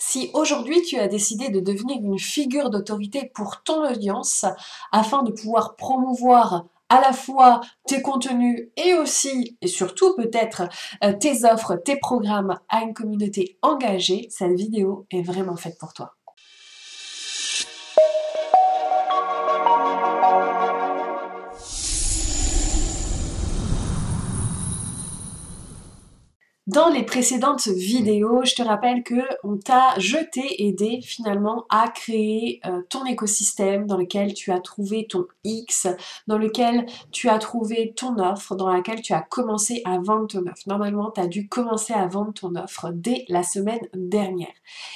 Si aujourd'hui tu as décidé de devenir une figure d'autorité pour ton audience afin de pouvoir promouvoir à la fois tes contenus et aussi et surtout peut-être tes offres, tes programmes à une communauté engagée, cette vidéo est vraiment faite pour toi. Dans les précédentes vidéos, je te rappelle que je t'ai aidé finalement à créer ton écosystème dans lequel tu as trouvé ton X, dans lequel tu as trouvé ton offre, dans laquelle tu as commencé à vendre ton offre. Normalement, tu as dû commencer à vendre ton offre dès la semaine dernière.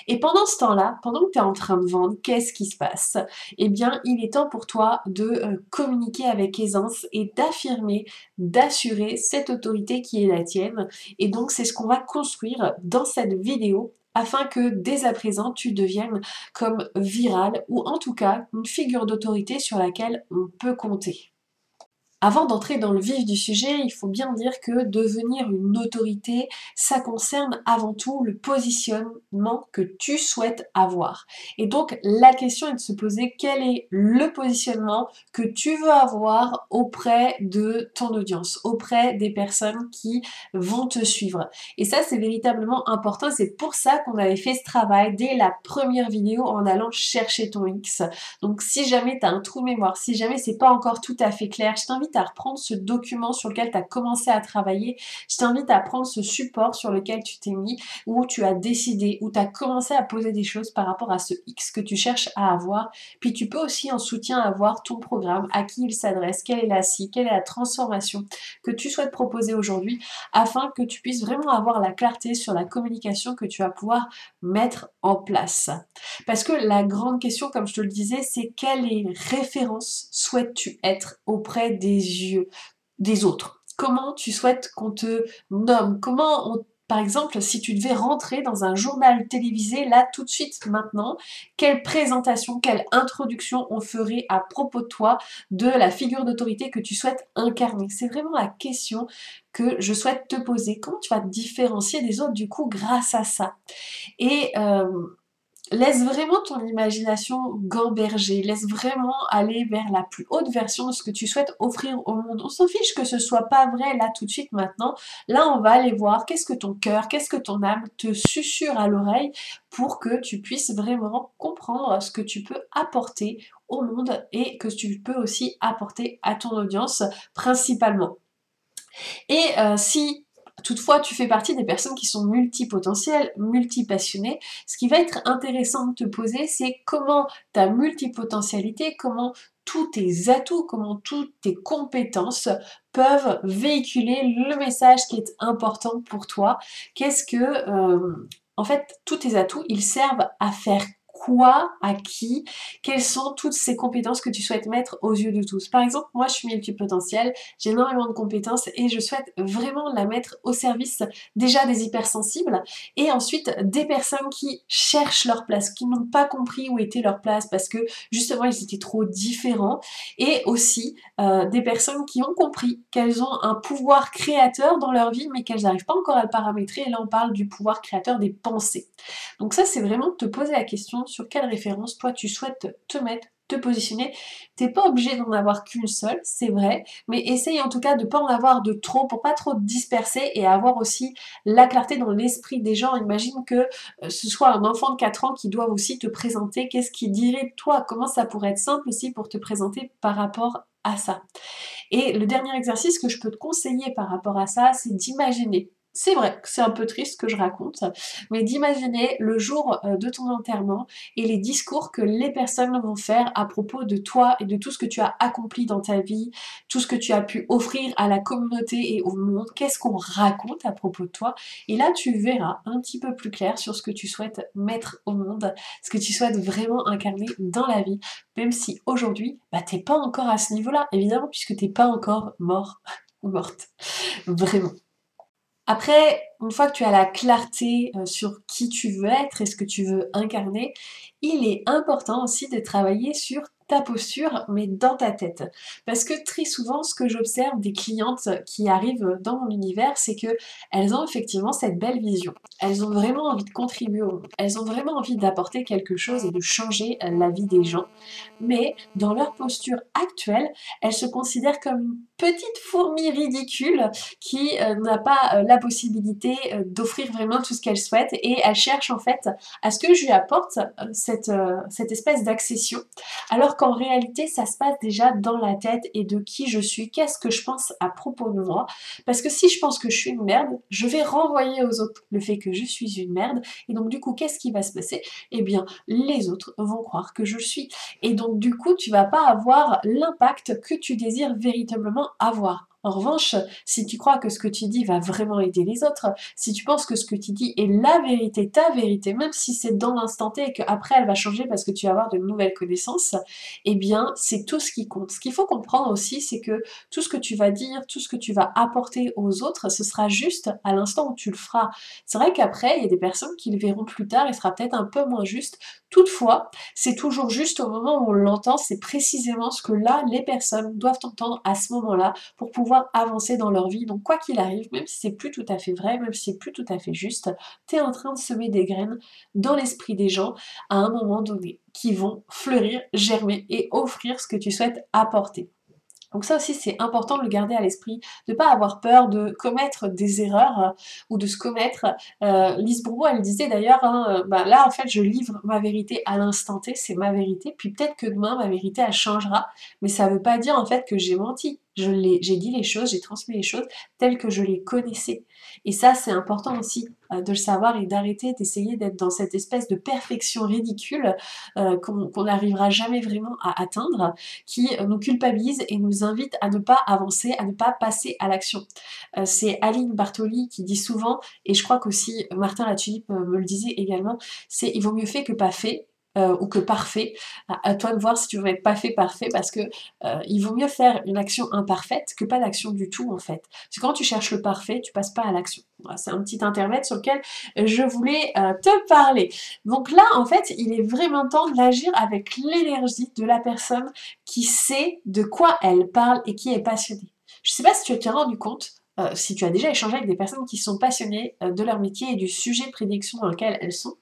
Et pendant ce temps-là, pendant que tu es en train de vendre, qu'est-ce qui se passe? Eh bien, il est temps pour toi de communiquer avec aisance et d'affirmer, d'assurer cette autorité qui est la tienne. Et donc, c'est ce qu'on va construire dans cette vidéo afin que dès à présent, tu deviennes comme viral ou en tout cas une figure d'autorité sur laquelle on peut compter. Avant d'entrer dans le vif du sujet, il faut bien dire que devenir une autorité, ça concerne avant tout le positionnement que tu souhaites avoir. Et donc, la question est de se poser quel est le positionnement que tu veux avoir auprès de ton audience, auprès des personnes qui vont te suivre. Et ça, c'est véritablement important. C'est pour ça qu'on avait fait ce travail dès la première vidéo en allant chercher ton X. Donc, si jamais tu as un trou de mémoire, si jamais c'est pas encore tout à fait clair, je t'invite à reprendre ce document sur lequel tu as commencé à travailler, je t'invite à prendre ce support sur lequel tu t'es mis, où tu as décidé, où tu as commencé à poser des choses par rapport à ce X que tu cherches à avoir. Puis tu peux aussi en soutien avoir ton programme, à qui il s'adresse, quelle est la cible, quelle est la transformation que tu souhaites proposer aujourd'hui, afin que tu puisses vraiment avoir la clarté sur la communication que tu vas pouvoir mettre en place. Parce que la grande question, comme je te le disais, c'est quelle référence souhaites-tu être auprès des yeux des autres? Comment tu souhaites qu'on te nomme? Par exemple, si tu devais rentrer dans un journal télévisé, là, tout de suite, maintenant, quelle présentation, quelle introduction on ferait à propos de toi, de la figure d'autorité que tu souhaites incarner? C'est vraiment la question que je souhaite te poser. Comment tu vas te différencier des autres, du coup, grâce à ça? Et laisse vraiment ton imagination gamberger, laisse vraiment aller vers la plus haute version de ce que tu souhaites offrir au monde. On s'en fiche que ce soit pas vrai là tout de suite maintenant. Là, on va aller voir qu'est-ce que ton cœur, qu'est-ce que ton âme te susurre à l'oreille pour que tu puisses vraiment comprendre ce que tu peux apporter au monde et que tu peux aussi apporter à ton audience principalement. Et si toutefois tu fais partie des personnes qui sont multipotentielles, multipassionnées, ce qui va être intéressant de te poser, c'est comment ta multipotentialité, comment tous tes atouts, comment toutes tes compétences peuvent véhiculer le message qui est important pour toi. En fait, tous tes atouts, ils servent à faire quoi, à qui, quelles sont toutes ces compétences que tu souhaites mettre aux yeux de tous. Par exemple, moi je suis multipotentielle, j'ai énormément de compétences et je souhaite vraiment la mettre au service déjà des hypersensibles et ensuite des personnes qui cherchent leur place, qui n'ont pas compris où était leur place parce que justement ils étaient trop différents et aussi des personnes qui ont compris qu'elles ont un pouvoir créateur dans leur vie mais qu'elles n'arrivent pas encore à le paramétrer et là on parle du pouvoir créateur des pensées. Donc ça c'est vraiment de te poser la question sur quelle référence toi tu souhaites te mettre, te positionner. T'es pas obligé d'en avoir qu'une seule, c'est vrai, mais essaye en tout cas de pas en avoir de trop pour pas trop te disperser et avoir aussi la clarté dans l'esprit des gens. Imagine que ce soit un enfant de 4 ans qui doit aussi te présenter, qu'est-ce qu'il dirait de toi, comment ça pourrait être simple aussi pour te présenter par rapport à ça. Et le dernier exercice que je peux te conseiller par rapport à ça, c'est d'imaginer. C'est vrai que c'est un peu triste ce que je raconte, mais d'imaginer le jour de ton enterrement et les discours que les personnes vont faire à propos de toi et de tout ce que tu as accompli dans ta vie, tout ce que tu as pu offrir à la communauté et au monde, qu'est-ce qu'on raconte à propos de toi. Et là, tu verras un petit peu plus clair sur ce que tu souhaites mettre au monde, ce que tu souhaites vraiment incarner dans la vie, même si aujourd'hui, t'es pas encore à ce niveau-là, évidemment, puisque t'es pas encore mort ou morte, vraiment. Après, une fois que tu as la clarté sur qui tu veux être et ce que tu veux incarner, il est important aussi de travailler sur ta posture, mais dans ta tête. Parce que très souvent, ce que j'observe des clientes qui arrivent dans mon univers, c'est que elles ont effectivement cette belle vision. Elles ont vraiment envie de contribuer au monde. Elles ont vraiment envie d'apporter quelque chose et de changer la vie des gens. Mais dans leur posture actuelle, elles se considèrent comme une petite fourmi ridicule qui n'a pas la possibilité d'offrir vraiment tout ce qu'elle souhaite et elle cherche en fait à ce que je lui apporte cette espèce d'accession alors qu'en réalité ça se passe déjà dans la tête et de qui je suis, qu'est-ce que je pense à propos de moi, parce que si je pense que je suis une merde, je vais renvoyer aux autres le fait que je suis une merde et donc du coup qu'est-ce qui va se passer? Eh bien les autres vont croire que je suis et donc du coup tu vas pas avoir l'impact que tu désires véritablement avoir. En revanche, si tu crois que ce que tu dis va vraiment aider les autres, si tu penses que ce que tu dis est la vérité, ta vérité, même si c'est dans l'instant T et qu'après elle va changer parce que tu vas avoir de nouvelles connaissances, eh bien c'est tout ce qui compte. Ce qu'il faut comprendre aussi, c'est que tout ce que tu vas dire, tout ce que tu vas apporter aux autres, ce sera juste à l'instant où tu le feras. C'est vrai qu'après, il y a des personnes qui le verront plus tard et ce sera peut-être un peu moins juste. Toutefois, c'est toujours juste au moment où on l'entend, c'est précisément ce que là, les personnes doivent entendre à ce moment-là pour pouvoir avancer dans leur vie. Donc quoi qu'il arrive, même si c'est plus tout à fait vrai, même si c'est plus tout à fait juste, tu es en train de semer des graines dans l'esprit des gens à un moment donné qui vont fleurir, germer et offrir ce que tu souhaites apporter. Donc ça aussi c'est important de le garder à l'esprit, de ne pas avoir peur de commettre des erreurs ou de se commettre. Lise Bourbeau elle disait d'ailleurs, hein, bah là en fait je livre ma vérité à l'instant T, c'est ma vérité, puis peut-être que demain ma vérité elle changera, mais ça ne veut pas dire en fait que j'ai menti. J'ai dit les choses, j'ai transmis les choses telles que je les connaissais. Et ça c'est important aussi de le savoir et d'arrêter d'essayer d'être dans cette espèce de perfection ridicule qu'on n'arrivera jamais vraiment à atteindre, qui nous culpabilise et nous invite à ne pas avancer, à ne pas passer à l'action. C'est Aline Bartoli qui dit souvent, et je crois qu'aussi Martin Latulippe me le disait également, c'est il vaut mieux fait que pas fait, ou que parfait. À toi de voir si tu veux être pas fait parfait parce que il vaut mieux faire une action imparfaite que pas d'action du tout en fait. Parce que quand tu cherches le parfait, tu passes pas à l'action. Voilà, c'est un petit intermède sur lequel je voulais te parler. Donc là en fait il est vraiment temps d'agir avec l'énergie de la personne qui sait de quoi elle parle et qui est passionnée. Je sais pas si tu t'es rendu compte, si tu as déjà échangé avec des personnes qui sont passionnées de leur métier et du sujet de prédilection dans lequel elles sont,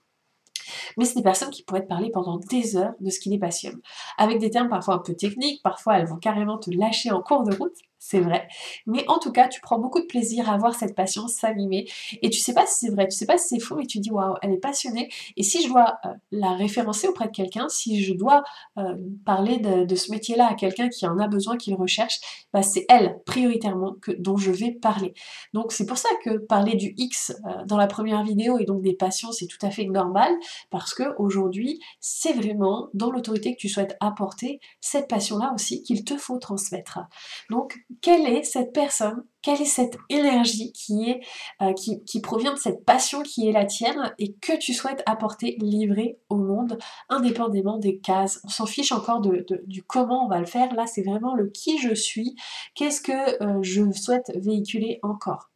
mais c'est des personnes qui pourraient te parler pendant des heures de ce qui les passionne. Avec des termes parfois un peu techniques, parfois elles vont carrément te lâcher en cours de route, c'est vrai. Mais en tout cas, tu prends beaucoup de plaisir à voir cette passion s'animer. Et tu sais pas si c'est vrai, tu sais pas si c'est faux, mais tu dis waouh, elle est passionnée. Et si je dois la référencer auprès de quelqu'un, si je dois parler de ce métier-là à quelqu'un qui en a besoin, qui le recherche, bah, c'est elle prioritairement dont je vais parler. Donc c'est pour ça que parler du X dans la première vidéo et donc des passions, c'est tout à fait normal parce que aujourd'hui, c'est vraiment dans l'autorité que tu souhaites apporter cette passion-là aussi qu'il te faut transmettre. Donc, quelle est cette personne, quelle est cette énergie qui provient de cette passion qui est la tienne et que tu souhaites apporter, livrer au monde, indépendamment des cases. On s'en fiche encore du comment on va le faire, là c'est vraiment le qui je suis, qu'est-ce que je souhaite véhiculer encore.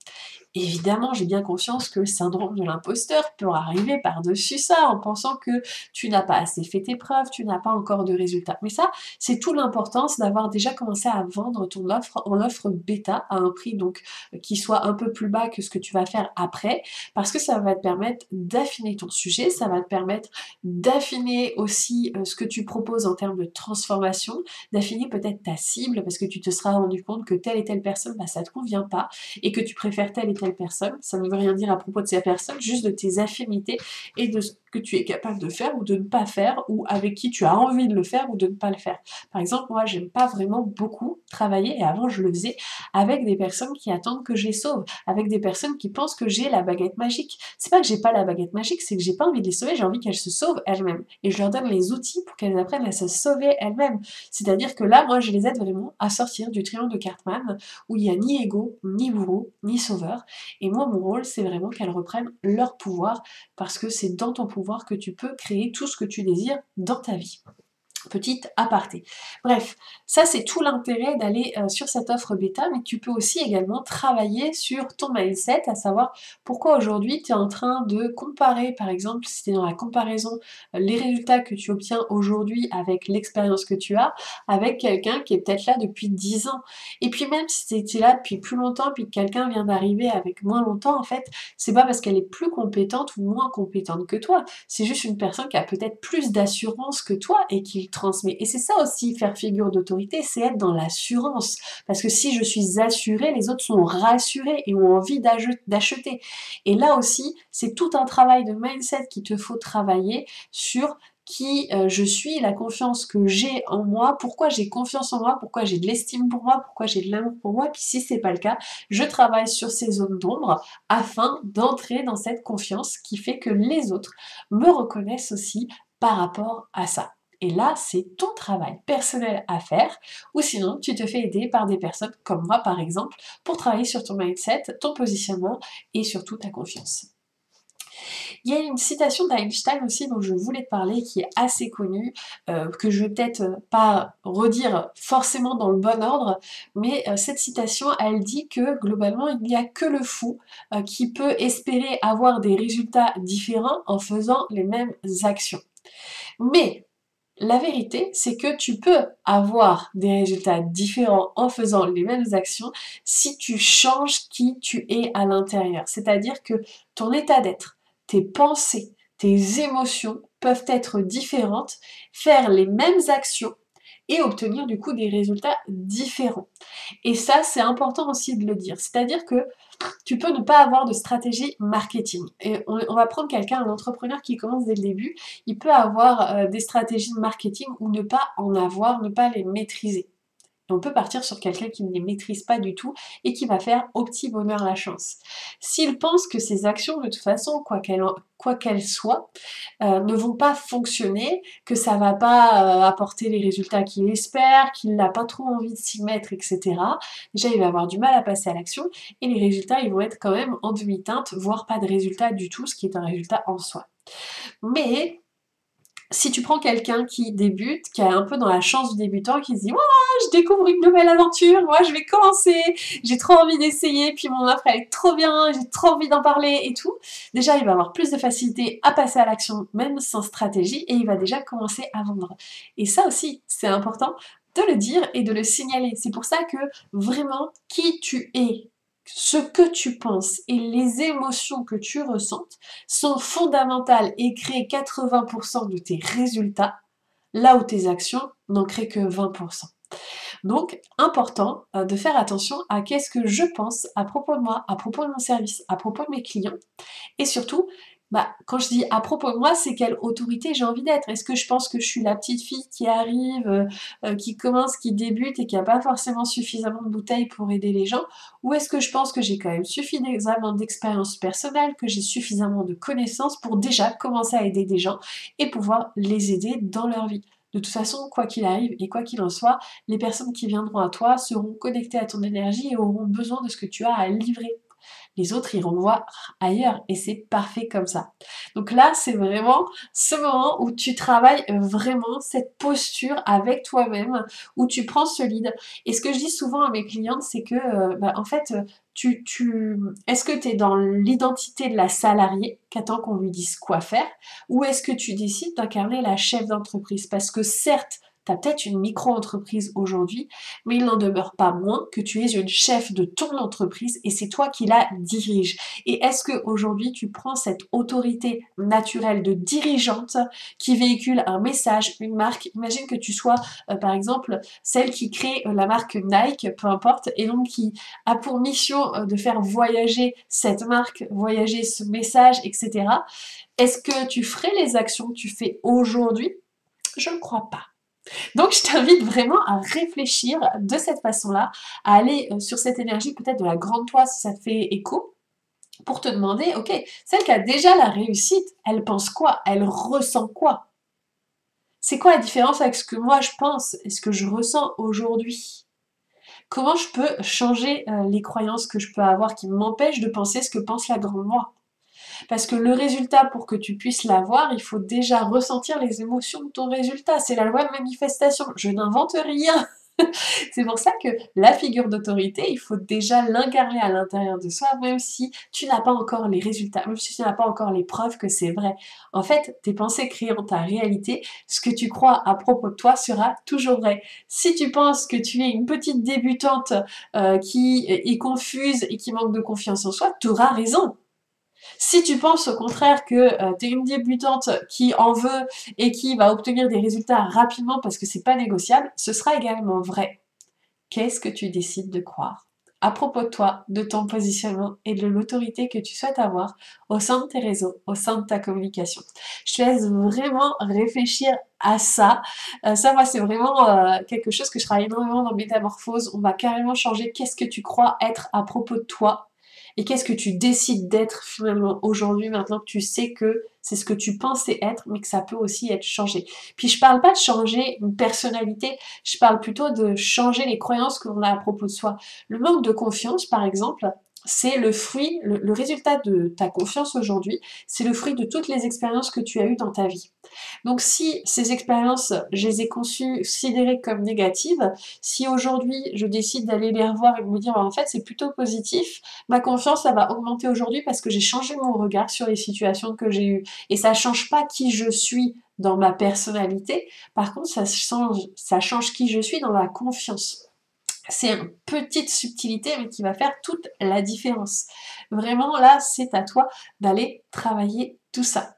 Évidemment, j'ai bien conscience que le syndrome de l'imposteur peut arriver par-dessus ça, en pensant que tu n'as pas assez fait tes preuves, tu n'as pas encore de résultats. Mais ça, c'est toute l'importance d'avoir déjà commencé à vendre ton offre en offre bêta à un prix donc qui soit un peu plus bas que ce que tu vas faire après, parce que ça va te permettre d'affiner ton sujet, ça va te permettre d'affiner aussi ce que tu proposes en termes de transformation, d'affiner peut-être ta cible, parce que tu te seras rendu compte que telle et telle personne, bah, ça ne te convient pas, et que tu préfères telle et telle personne, ça ne veut rien dire à propos de ces personnes, juste de tes affinités et de ce que tu es capable de faire ou de ne pas faire, ou avec qui tu as envie de le faire ou de ne pas le faire. Par exemple, moi, j'aime pas vraiment beaucoup travailler, et avant je le faisais, avec des personnes qui attendent que je les sauve, avec des personnes qui pensent que j'ai la baguette magique. C'est pas que j'ai pas la baguette magique, c'est que j'ai pas envie de les sauver, j'ai envie qu'elles se sauvent elles-mêmes. Et je leur donne les outils pour qu'elles apprennent à se sauver elles-mêmes. C'est-à-dire que là, moi, je les aide vraiment à sortir du triangle de Cartman, où il n'y a ni ego, ni bourreau, ni sauveur. Et moi, mon rôle, c'est vraiment qu'elles reprennent leur pouvoir, parce que c'est dans ton pouvoir que tu peux créer tout ce que tu désires dans ta vie. Petite aparté. Bref, ça c'est tout l'intérêt d'aller sur cette offre bêta, mais tu peux aussi également travailler sur ton mindset, à savoir pourquoi aujourd'hui tu es en train de comparer, par exemple, si tu es dans la comparaison, les résultats que tu obtiens aujourd'hui avec l'expérience que tu as, avec quelqu'un qui est peut-être là depuis 10 ans. Et puis même si tu étais là depuis plus longtemps, puis que quelqu'un vient d'arriver avec moins longtemps, en fait, c'est pas parce qu'elle est plus compétente ou moins compétente que toi, c'est juste une personne qui a peut-être plus d'assurance que toi et qui transmet. Et c'est ça aussi, faire figure d'autorité, c'est être dans l'assurance. Parce que si je suis assurée, les autres sont rassurés et ont envie d'acheter. Et là aussi, c'est tout un travail de mindset qu'il te faut travailler sur qui je suis, la confiance que j'ai en moi, pourquoi j'ai confiance en moi, pourquoi j'ai de l'estime pour moi, pourquoi j'ai de l'amour pour moi, puis si c'est pas le cas, je travaille sur ces zones d'ombre afin d'entrer dans cette confiance qui fait que les autres me reconnaissent aussi par rapport à ça. Et là, c'est ton travail personnel à faire, ou sinon tu te fais aider par des personnes comme moi par exemple, pour travailler sur ton mindset, ton positionnement et surtout ta confiance. Il y a une citation d'Einstein aussi dont je voulais te parler qui est assez connue, que je vais peut-être pas redire forcément dans le bon ordre, mais cette citation elle dit que globalement il n'y a que le fou qui peut espérer avoir des résultats différents en faisant les mêmes actions. Mais la vérité, c'est que tu peux avoir des résultats différents en faisant les mêmes actions si tu changes qui tu es à l'intérieur. C'est-à-dire que ton état d'être, tes pensées, tes émotions peuvent être différentes, faire les mêmes actions et obtenir du coup des résultats différents. Et ça, c'est important aussi de le dire. C'est-à-dire que tu peux ne pas avoir de stratégie marketing. Et on va prendre quelqu'un, un entrepreneur qui commence dès le début, il peut avoir des stratégies de marketing ou ne pas en avoir, ne pas les maîtriser. Et on peut partir sur quelqu'un qui ne les maîtrise pas du tout et qui va faire au petit bonheur la chance. S'il pense que ses actions, de toute façon, quoi qu'elles soient, ne vont pas fonctionner, que ça va pas apporter les résultats qu'il espère, qu'il n'a pas trop envie de s'y mettre, etc. Déjà, il va avoir du mal à passer à l'action et les résultats, ils vont être quand même en demi-teinte, voire pas de résultat du tout, ce qui est un résultat en soi. Mais si tu prends quelqu'un qui débute, qui est un peu dans la chance du débutant, qui se dit «Ouah, je découvre une nouvelle aventure, moi je vais commencer, j'ai trop envie d'essayer, puis mon offre elle est trop bien, j'ai trop envie d'en parler et tout», déjà il va avoir plus de facilité à passer à l'action, même sans stratégie, et il va déjà commencer à vendre. Et ça aussi, c'est important de le dire et de le signaler. C'est pour ça que vraiment, qui tu es, ce que tu penses et les émotions que tu ressentes sont fondamentales et créent 80% de tes résultats, là où tes actions n'en créent que 20%. Donc, important de faire attention à qu'est-ce que je pense à propos de moi, à propos de mon service, à propos de mes clients, et surtout, quand je dis à propos de moi, c'est quelle autorité j'ai envie d'être. Est-ce que je pense que je suis la petite fille qui arrive, qui commence, qui débute et qui n'a pas forcément suffisamment de bouteilles pour aider les gens? Ou est-ce que je pense que j'ai quand même suffisamment d'expérience personnelle, que j'ai suffisamment de connaissances pour déjà commencer à aider des gens et pouvoir les aider dans leur vie? De toute façon, quoi qu'il arrive et quoi qu'il en soit, les personnes qui viendront à toi seront connectées à ton énergie et auront besoin de ce que tu as à livrer. Les autres iront voir ailleurs et c'est parfait comme ça. Donc là, c'est vraiment ce moment où tu travailles vraiment cette posture avec toi-même, où tu prends ce lead. Et ce que je dis souvent à mes clientes, c'est que, en fait, est-ce que tu es dans l'identité de la salariée, qui attend qu'on lui dise quoi faire, ou est-ce que tu décides d'incarner la chef d'entreprise? Parce que certes, tu as peut-être une micro-entreprise aujourd'hui, mais il n'en demeure pas moins que tu es une chef de ton entreprise et c'est toi qui la dirige. Et est-ce qu'aujourd'hui tu prends cette autorité naturelle de dirigeante qui véhicule un message, une marque? Imagine que tu sois par exemple celle qui crée la marque Nike, peu importe, et donc qui a pour mission de faire voyager cette marque, voyager ce message, etc. Est-ce que tu ferais les actions que tu fais aujourd'hui? Je ne crois pas. Donc je t'invite vraiment à réfléchir de cette façon-là, à aller sur cette énergie peut-être de la grande toi si ça te fait écho, pour te demander, ok, celle qui a déjà la réussite, elle pense quoi? Elle ressent quoi? C'est quoi la différence avec ce que moi je pense et ce que je ressens aujourd'hui? Comment je peux changer les croyances que je peux avoir qui m'empêchent de penser ce que pense la grande moi? Parce que le résultat, pour que tu puisses l'avoir, il faut déjà ressentir les émotions de ton résultat. C'est la loi de manifestation. Je n'invente rien. C'est pour ça que la figure d'autorité, il faut déjà l'incarner à l'intérieur de soi, même si tu n'as pas encore les résultats, même si tu n'as pas encore les preuves que c'est vrai. En fait, tes pensées créant ta réalité, ce que tu crois à propos de toi sera toujours vrai. Si tu penses que tu es une petite débutante qui est confuse et qui manque de confiance en soi, tu auras raison. Si tu penses au contraire que tu es une débutante qui en veut et qui va obtenir des résultats rapidement parce que c'est pas négociable, ce sera également vrai. Qu'est-ce que tu décides de croire à propos de toi, de ton positionnement et de l'autorité que tu souhaites avoir au sein de tes réseaux, au sein de ta communication? Je te laisse vraiment réfléchir à ça. Ça, moi, c'est vraiment quelque chose que je travaille énormément dans Métamorphose. On va carrément changer qu'est-ce que tu crois être à propos de toi et qu'est-ce que tu décides d'être finalement aujourd'hui, maintenant que tu sais que c'est ce que tu pensais être, mais que ça peut aussi être changé. Puis je parle pas de changer une personnalité, je parle plutôt de changer les croyances que l'on a à propos de soi. Le manque de confiance, par exemple, c'est le fruit, le résultat de ta confiance aujourd'hui, c'est le fruit de toutes les expériences que tu as eues dans ta vie. Donc si ces expériences, je les ai considérées comme négatives, si aujourd'hui je décide d'aller les revoir et de me dire en fait c'est plutôt positif, ma confiance elle va augmenter aujourd'hui parce que j'ai changé mon regard sur les situations que j'ai eues. Et ça change pas qui je suis dans ma personnalité, par contre ça change qui je suis dans ma confiance. C'est une petite subtilité mais qui va faire toute la différence. Vraiment là c'est à toi d'aller travailler tout ça.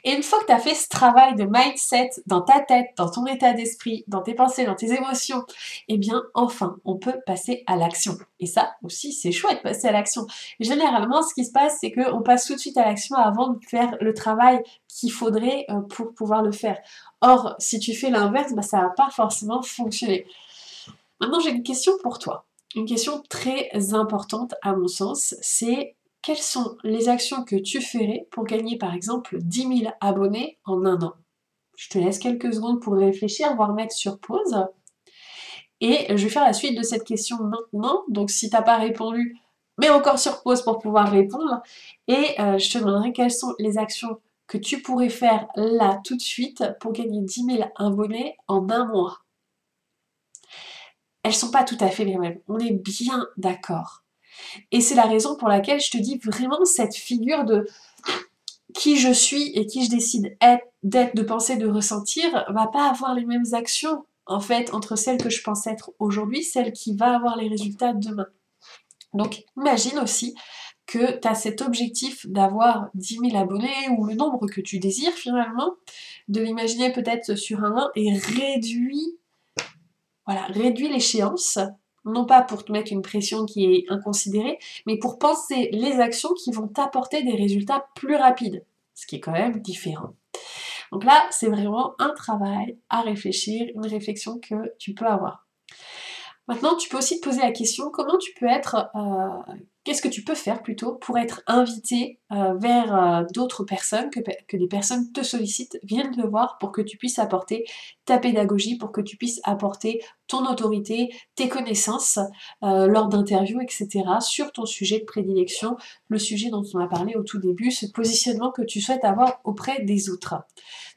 Et une fois que tu as fait ce travail de mindset dans ta tête, dans ton état d'esprit, dans tes pensées, dans tes émotions, eh bien enfin, on peut passer à l'action. Et ça aussi, c'est chouette, passer à l'action. Généralement, ce qui se passe, c'est qu'on passe tout de suite à l'action avant de faire le travail qu'il faudrait pour pouvoir le faire. Or, si tu fais l'inverse, bah, ça va pas forcément fonctionner. Maintenant, j'ai une question pour toi. Une question très importante à mon sens, c'est quelles sont les actions que tu ferais pour gagner par exemple 10 000 abonnés en un an? Je te laisse quelques secondes pour réfléchir, voire mettre sur pause. Et je vais faire la suite de cette question maintenant. Donc si tu n'as pas répondu, mets encore sur pause pour pouvoir répondre. Et je te demanderai quelles sont les actions que tu pourrais faire là tout de suite pour gagner 10 000 abonnés en un mois. Elles sont pas tout à fait les mêmes. On est bien d'accord. Et c'est la raison pour laquelle je te dis vraiment cette figure de qui je suis et qui je décide d'être, de penser, de ressentir, va pas avoir les mêmes actions en fait entre celle que je pense être aujourd'hui, celle qui va avoir les résultats demain. Donc imagine aussi que tu as cet objectif d'avoir 10 000 abonnés ou le nombre que tu désires finalement, de l'imaginer peut-être sur un an et réduis l'échéance, non pas pour te mettre une pression qui est inconsidérée, mais pour penser les actions qui vont t'apporter des résultats plus rapides, ce qui est quand même différent. Donc là, c'est vraiment un travail à réfléchir, une réflexion que tu peux avoir. Maintenant, tu peux aussi te poser la question, comment tu peux être, qu'est-ce que tu peux faire plutôt pour être invité vers d'autres personnes, que des personnes te sollicitent, viennent te voir pour que tu puisses apporter ta pédagogie, pour que tu puisses apporter ton autorité, tes connaissances lors d'interviews, etc. sur ton sujet de prédilection, le sujet dont on a parlé au tout début, ce positionnement que tu souhaites avoir auprès des autres.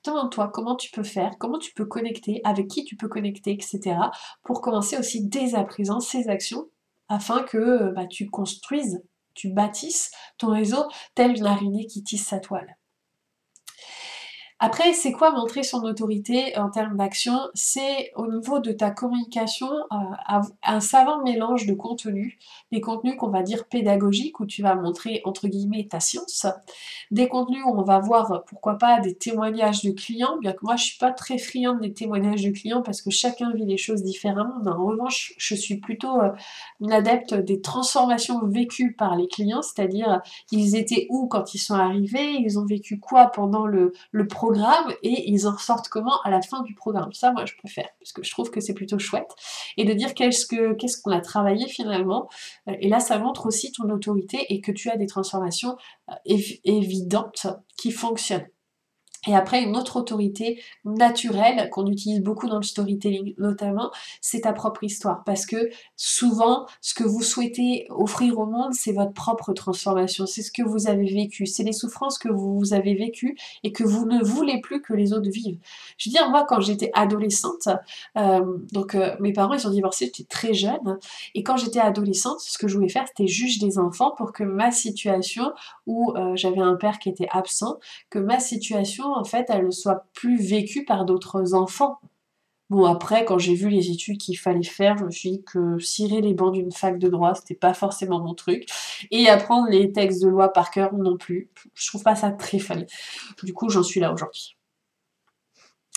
Demande-toi comment tu peux faire, comment tu peux connecter, avec qui tu peux connecter, etc. pour commencer aussi dès à présent ces actions afin que tu construises, tu bâtisses ton réseau tel une araignée qui tisse sa toile. Après, c'est quoi montrer son autorité en termes d'action? C'est au niveau de ta communication, un savant mélange de contenus, des contenus qu'on va dire pédagogiques, où tu vas montrer entre guillemets ta science, des contenus où on va voir pourquoi pas des témoignages de clients, bien que moi je suis pas très friande des témoignages de clients parce que chacun vit les choses différemment, mais en revanche je suis plutôt une adepte des transformations vécues par les clients, c'est-à-dire ils étaient où quand ils sont arrivés, ils ont vécu quoi pendant le programme et ils en ressortent comment à la fin du programme. Ça, moi, je préfère, parce que je trouve que c'est plutôt chouette. Et de dire qu'est-ce qu'on a travaillé finalement. Et là, ça montre aussi ton autorité et que tu as des transformations évidentes qui fonctionnent. Et après, une autre autorité naturelle qu'on utilise beaucoup dans le storytelling notamment, c'est ta propre histoire. Parce que souvent, ce que vous souhaitez offrir au monde, c'est votre propre transformation. C'est ce que vous avez vécu. C'est les souffrances que vous avez vécues et que vous ne voulez plus que les autres vivent. Je veux dire, moi, quand j'étais adolescente, mes parents, ils sont divorcés, j'étais très jeune. Et quand j'étais adolescente, ce que je voulais faire, c'était juger des enfants pour que ma situation, où j'avais un père qui était absent, que ma situation, en fait, elle ne soit plus vécue par d'autres enfants. Bon, après, quand j'ai vu les études qu'il fallait faire, je me suis dit que cirer les bancs d'une fac de droit, c'était pas forcément mon truc. Et apprendre les textes de loi par cœur non plus. Je trouve pas ça très fun. Du coup, j'en suis là aujourd'hui.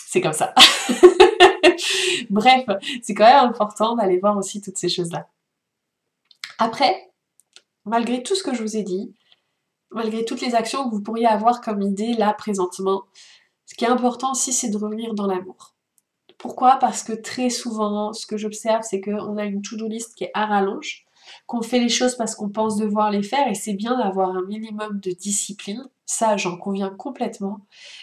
C'est comme ça. Bref, c'est quand même important d'aller voir aussi toutes ces choses-là. Après, malgré tout ce que je vous ai dit, malgré toutes les actions que vous pourriez avoir comme idée là présentement, ce qui est important aussi, c'est de revenir dans l'amour. Pourquoi? Parce que très souvent, ce que j'observe, c'est qu'on a une to-do list qui est à rallonge, qu'on fait les choses parce qu'on pense devoir les faire, et c'est bien d'avoir un minimum de discipline. Ça, j'en conviens complètement.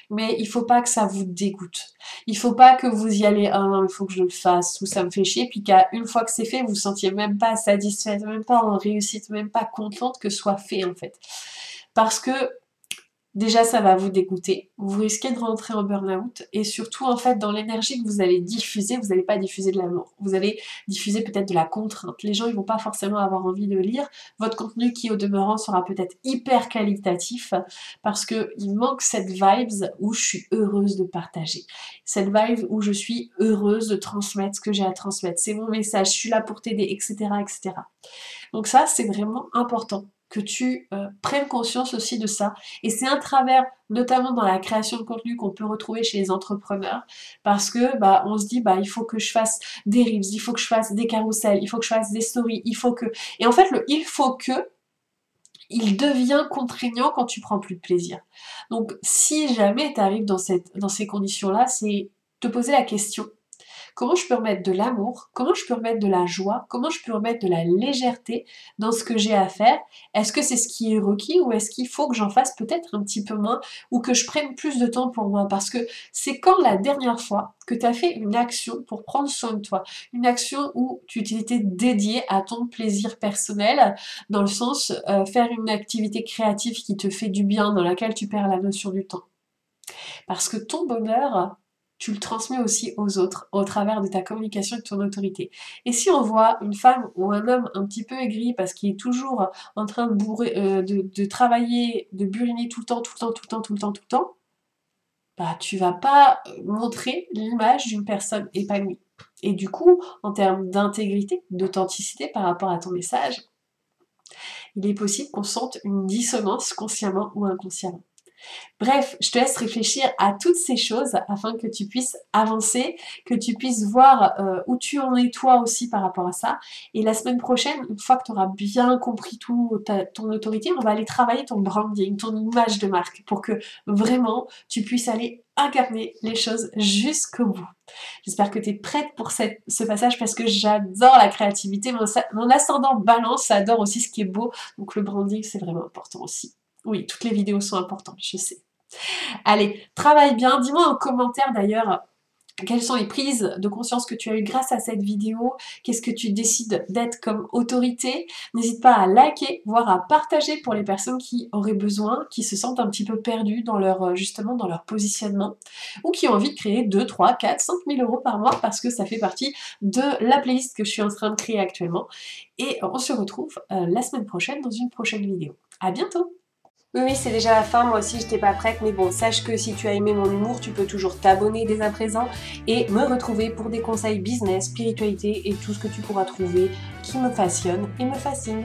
Mais il faut pas que ça vous dégoûte. Il faut pas que vous y allez, ah non, il faut que je le fasse, ou ça me fait chier, puis qu'à une fois que c'est fait, vous vous sentiez même pas satisfaite, même pas en réussite, même pas contente que ce soit fait, en fait. Parce que déjà, ça va vous dégoûter, vous risquez de rentrer en burn-out, et surtout, en fait, dans l'énergie que vous allez diffuser, vous n'allez pas diffuser de l'amour, vous allez diffuser peut-être de la contrainte. Les gens, ils vont pas forcément avoir envie de lire votre contenu qui, au demeurant, sera peut-être hyper qualitatif, parce qu'il manque cette vibes où je suis heureuse de partager, cette vibe où je suis heureuse de transmettre ce que j'ai à transmettre, c'est mon message, je suis là pour t'aider, etc., etc. Donc ça, c'est vraiment important que tu prennes conscience aussi de ça. Et c'est un travers, notamment dans la création de contenu, qu'on peut retrouver chez les entrepreneurs, parce que on se dit il faut que je fasse des reels, il faut que je fasse des carousels, il faut que je fasse des stories, il faut que... Et en fait, le il faut que, il devient contraignant quand tu prends plus de plaisir. Donc si jamais tu arrives dans ces conditions-là, c'est te poser la question: comment je peux remettre de l'amour? Comment je peux remettre de la joie? Comment je peux remettre de la légèreté dans ce que j'ai à faire? Est-ce que c'est ce qui est requis, ou est-ce qu'il faut que j'en fasse peut-être un petit peu moins, ou que je prenne plus de temps pour moi? Parce que c'est quand la dernière fois que tu as fait une action pour prendre soin de toi, une action où tu t'étais dédié à ton plaisir personnel, dans le sens faire une activité créative qui te fait du bien, dans laquelle tu perds la notion du temps. Parce que ton bonheur, tu le transmets aussi aux autres au travers de ta communication et de ton autorité. Et si on voit une femme ou un homme un petit peu aigri parce qu'il est toujours en train de travailler, de buriner tout le temps, tout le temps, tout le temps, tout le temps, tout le temps, tu vas pas montrer l'image d'une personne épanouie. Et du coup, en termes d'intégrité, d'authenticité par rapport à ton message, il est possible qu'on sente une dissonance consciemment ou inconsciemment. Bref, je te laisse réfléchir à toutes ces choses afin que tu puisses avancer, que tu puisses voir où tu en es toi aussi par rapport à ça. Et la semaine prochaine, une fois que tu auras bien compris ton autorité, on va aller travailler ton branding, ton image de marque, pour que vraiment tu puisses aller incarner les choses jusqu'au bout. J'espère que tu es prête pour ce passage, parce que j'adore la créativité. Mon ascendant balance, j'adore aussi ce qui est beau. Donc le branding, c'est vraiment important aussi. Oui, toutes les vidéos sont importantes, je sais. Allez, travaille bien. Dis-moi en commentaire d'ailleurs quelles sont les prises de conscience que tu as eues grâce à cette vidéo. Qu'est-ce que tu décides d'être comme autorité? N'hésite pas à liker, voire à partager pour les personnes qui auraient besoin, qui se sentent un petit peu perdues dans justement dans leur positionnement, ou qui ont envie de créer 2, 3, 4, 5 000 euros par mois, parce que ça fait partie de la playlist que je suis en train de créer actuellement. Et on se retrouve la semaine prochaine dans une prochaine vidéo. À bientôt! Oui, c'est déjà la fin, moi aussi j'étais pas prête, mais bon, sache que si tu as aimé mon humour, tu peux toujours t'abonner dès à présent et me retrouver pour des conseils business, spiritualité et tout ce que tu pourras trouver qui me passionne et me fascine.